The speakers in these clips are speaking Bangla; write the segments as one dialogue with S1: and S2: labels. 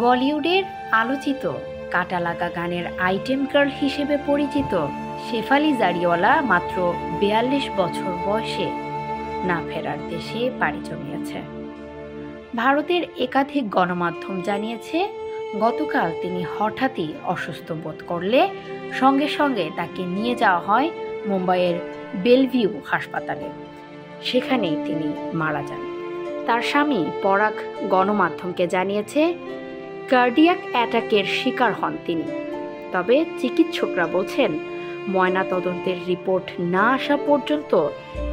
S1: বলিউডের আলোচিত কাটা লাগা গানের আইটেম গার্ল হিসেবে পরিচিত শেফালি জারিওয়ালা মাত্র ৪২ বছর বয়সে না ফেরার দেশে পাড়ি জমিয়েছে। ভারতের একাধিক গণমাধ্যম জানিয়েছে, গতকাল তিনি হঠাৎই অসুস্থ বোধ করলে সঙ্গে সঙ্গে তাকে নিয়ে যাওয়া হয় মুম্বাইয়ের বেলভিউ হাসপাতালে। সেখানেই তিনি মারা যান। তার স্বামী পরাগ গণমাধ্যমকে জানিয়েছে, কার্ডিয়াক অ্যাটাকের শিকার হন তিনি। তবে চিকিৎসকরা বলছেন, ময়নাতদন্তের রিপোর্ট না আসা পর্যন্ত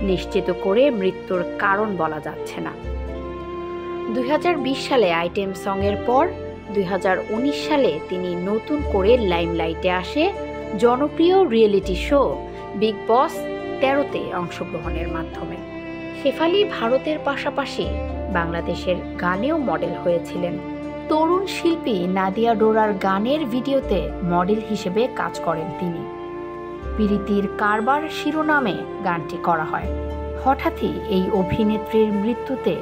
S1: নিশ্চিত করে মৃত্যুর কারণ বলা যাচ্ছে না। ২০২০ সালে আইটেম সঙের পর ২০১৯ সালে তিনি নতুন করে লাইমলাইটে আসে জনপ্রিয় রিয়েলিটি শো বিগ বস ১৩তে অংশগ্রহণের মাধ্যমে। শেফালি ভারতের পাশাপাশি বাংলাদেশের গানেও মডেল হয়েছিলেন। তরুণ শিল্পী নাদিয়া ডোরার গানের ভিডিওতে মডেল হিসেবে কাজ করেন তিনি। পিরিতির কারবার শিরোনামে গানটি করা হয়। হঠাৎই এই অভিনেত্রীর মৃত্যুতে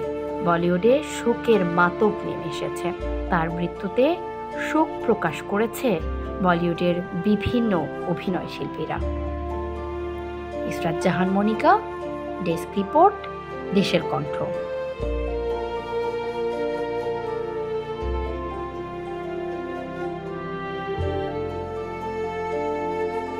S1: বলিউডে শোকের মাতম নেমে এসেছে। তার মৃত্যুতে শোক প্রকাশ করেছে বলিউডের বিভিন্ন অভিনয় শিল্পীরা। ইসরাত জাহান মনিকা, ডেস্ক রিপোর্ট, দেশের কণ্ঠ।